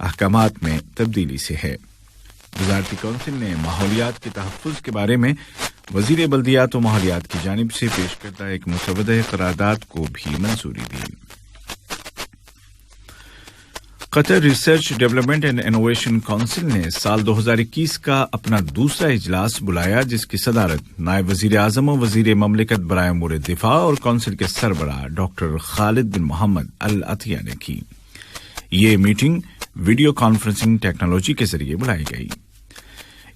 احکامات میں تبدیلی سے ہے۔ وزارتی کونسل نے ماحولیات کے تحفظ کے بارے میں وزیر بلدیات و ماحولیات کی جانب سے پیش کردہ ایک مسودہ قرارداد کو بھی منظوری دی۔ Qatar research development and innovation council نے سال 2021 کا اپنا دوسرا اجلاس بلایا، جس کی صدارت نائب وزیر اعظم و وزیر مملکت برائے امور دفاع اور کونسل کے سربراہ ڈاکٹر خالد بن محمد العطیہ نے کی۔ یہ میٹنگ ویڈیو کانفرنسنگ ٹیکنالوجی کے ذریعے بلائی گئی۔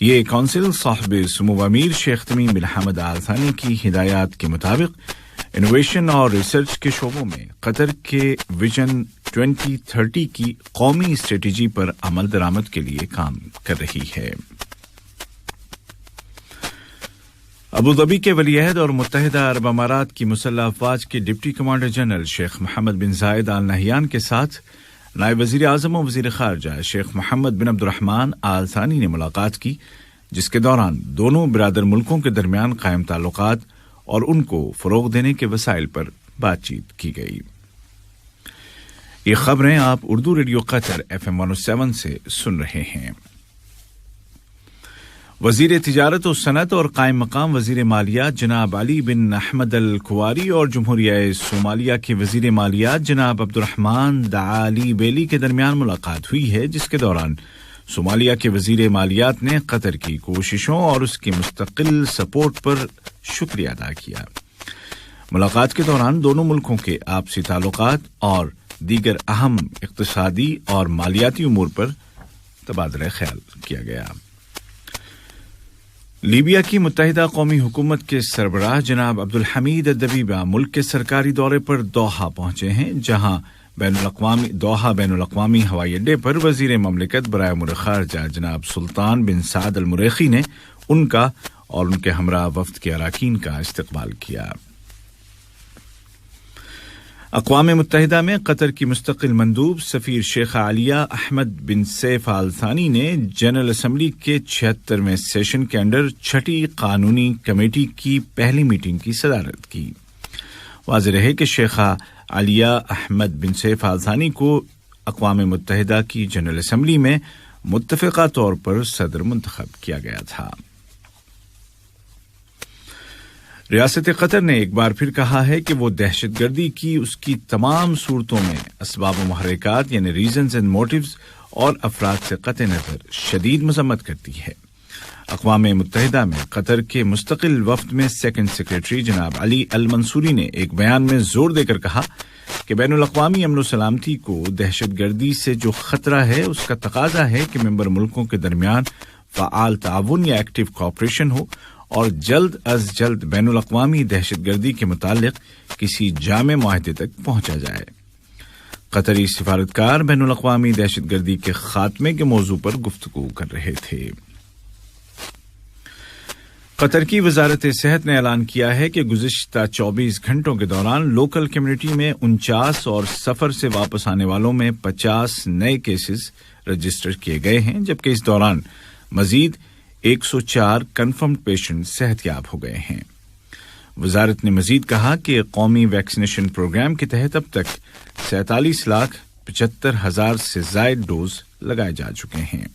یہ کونسل صاحب سمو امیر شیخ تمیم بن حمد آل ثانی کی ہدایات کے مطابق انوویشن اور ریسرچ کے شعبوں میں قطر کے ویژن 2030 کی قومی اسٹریٹجی پر عمل درآمد کے لیے کام کر رہی ہے۔ ابوظبی کے ولی عہد اور متحدہ عرب امارات کی مسلح افواج کے ڈپٹی کمانڈر جنرل شیخ محمد بن زائد آل نہیان کے ساتھ نائب وزیر اعظم و وزیر خارجہ شیخ محمد بن عبد الرحمن آل ثانی نے ملاقات کی، جس کے دوران دونوں برادر ملکوں کے درمیان قائم تعلقات اور ان کو فروغ دینے کے وسائل پر بات چیت کی گئی۔ یہ خبریں آپ اردو ریڈیو قطر FM 107 سے سن رہے ہیں۔ وزیر تجارت و صنعت اور قائم مقام وزیر مالیات جناب علی بن احمد الکواری اور جمہوریہ صومالیہ کے وزیر مالیات جناب عبد الرحمن دعالی بیلی کے درمیان ملاقات ہوئی ہے، جس کے دوران صومالیہ کے وزیر مالیات نے قطر کی کوششوں اور اس کی مستقل سپورٹ پر شکریہ ادا کیا۔ ملاقات کے دوران دونوں ملکوں کے آپسی تعلقات اور دیگر اہم اقتصادی اور مالیاتی امور پر تبادلہ خیال کیا گیا۔ لیبیا کی متحدہ قومی حکومت کے سربراہ جناب عبدالحمید الدبیبہ ملک کے سرکاری دورے پر دوحہ پہنچے ہیں، جہاں دوحہ بین الاقوامی ہوائی اڈے پر وزیر مملکت برائے امور خارجہ جناب سلطان بن سعد المریخی نے ان کا اور ان کے ہمراہ وفد کے اراکین کا استقبال کیا۔ اقوام متحدہ میں قطر کی مستقل مندوب سفیر شیخ عالیہ احمد بن سیف آل ثانی نے جنرل اسمبلی کے 76ویں سیشن کے انڈر چھٹی قانونی کمیٹی کی پہلی میٹنگ کی صدارت کی۔ واضح رہے کہ شیخہ عالیہ احمد بن سیف آل ثانی کو اقوام متحدہ کی جنرل اسمبلی میں متفقہ طور پر صدر منتخب کیا گیا تھا۔ ریاست قطر نے ایک بار پھر کہا ہے کہ وہ دہشت گردی کی اس کی تمام صورتوں میں اسباب و محرکات یعنی ریزنز اینڈ موٹیوز اور افراد سے قطع نظر شدید مذمت کرتی ہے۔ اقوام متحدہ میں قطر کے مستقل وفد میں سیکنڈ سیکریٹری جناب علی المنصوری نے ایک بیان میں زور دے کر کہا کہ بین الاقوامی امن و سلامتی کو دہشت گردی سے جو خطرہ ہے اس کا تقاضا ہے کہ ممبر ملکوں کے درمیان فعال تعاون یا ایکٹیو کوآپریشن ہو اور جلد از جلد بین الاقوامی دہشت گردی کے متعلق کسی جامع معاہدے تک پہنچا جائے۔ قطری سفارتکار بین الاقوامی دہشت گردی کے خاتمے کے موضوع پر گفتگو کر رہے تھے۔ قطر کی وزارت صحت نے اعلان کیا ہے کہ گزشتہ 24 گھنٹوں کے دوران لوکل کمیونٹی میں 49 اور سفر سے واپس آنے والوں میں 50 نئے کیسز رجسٹر کیے گئے ہیں، جبکہ اس دوران مزید 104 کنفرمڈ پیشنٹ صحت یاب ہو گئے ہیں۔ وزارت نے مزید کہا کہ قومی ویکسینیشن پروگرام کے تحت اب تک 47,75,000 سے زائد ڈوز لگائے جا چکے ہیں۔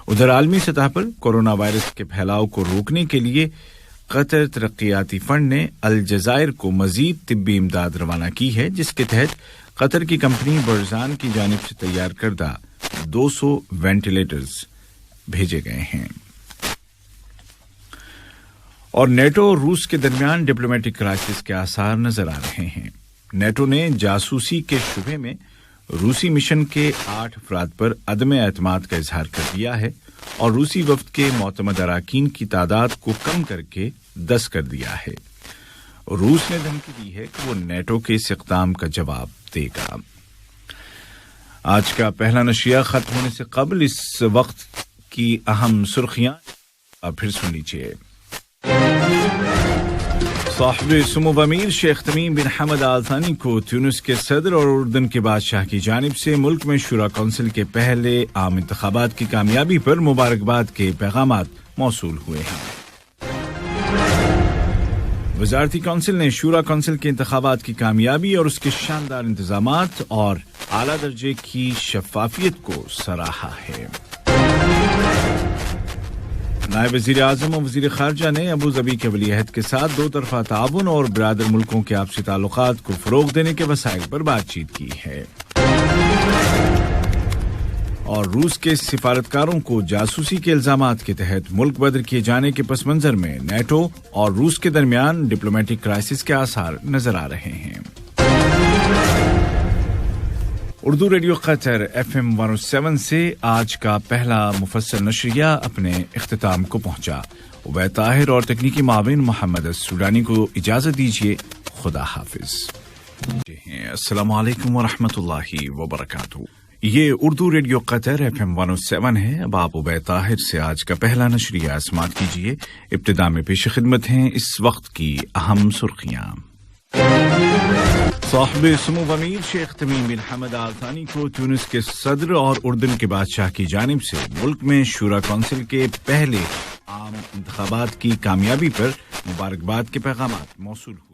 ادھر عالمی سطح پر کورونا وائرس کے پھیلاؤ کو روکنے کے لیے قطر ترقیاتی فنڈ نے الجزائر کو مزید طبی امداد روانہ کی ہے، جس کے تحت قطر کی کمپنی برزان کی جانب سے تیار کردہ 200 وینٹیلیٹرز بھیجے گئے ہیں۔ اور نیٹو اور روس کے درمیان ڈپلومیٹک کرائسس کے آثار نظر آ رہے ہیں۔ نیٹو نے جاسوسی کے شبہے میں روسی مشن کے 8 افراد پر عدم اعتماد کا اظہار کر دیا ہے اور روسی وفد کے معتمد اراکین کی تعداد کو کم کر کے 10 کر دیا ہے۔ روس نے دھمکی دی ہے کہ وہ نیٹو کے اس اقدام کا جواب دے گا۔ آج کا پہلا نشریہ ختم ہونے سے قبل اس وقت کی اہم سرخیاں اب پھر سن لیجیے۔ صاحب سمو امیر شیخ تمیم بن حمد آل ثانی کو تیونس کے صدر اور اردن کے بادشاہ کی جانب سے ملک میں شورا کونسل کے پہلے عام انتخابات کی کامیابی پر مبارکباد کے پیغامات موصول ہوئے ہیں۔ وزارتی کونسل نے شورا کونسل کے انتخابات کی کامیابی اور اس کے شاندار انتظامات اور اعلیٰ درجے کی شفافیت کو سراہا ہے۔ نائب وزیر اعظم اور وزیر خارجہ نے ابوظبی کے ولی عہد کے ساتھ دو طرفہ تعاون اور برادر ملکوں کے آپسی تعلقات کو فروغ دینے کے وسائل پر بات چیت کی ہے۔ اور روس کے سفارتکاروں کو جاسوسی کے الزامات کے تحت ملک بدر کیے جانے کے پس منظر میں نیٹو اور روس کے درمیان ڈپلومیٹک کرائسس کے آثار نظر آ رہے ہیں۔ اردو ریڈیو قطر FM 107 سے آج کا پہلا مفصل نشریہ اپنے اختتام کو پہنچا۔ عبید طاہر اور تکنیکی معاون محمد السودانی کو اجازت دیجیے۔ خدا حافظ۔ السلام علیکم ورحمۃ اللہ وبرکاتہ۔ یہ اردو ریڈیو قطر FM 107 ہے۔ اب آپ عبید طاہر سے آج کا پہلا نشریہ سماعت کیجیے۔ ابتدا میں پیش خدمت ہیں اس وقت کی اہم سرخیاں۔ صاحب سمو امیر شیخ تمیم بن حمد آل ثانی کو تیونس کے صدر اور اردن کے بادشاہ کی جانب سے ملک میں شورا کونسل کے پہلے عام انتخابات کی کامیابی پر مبارکباد کے پیغامات موصول ہوئے۔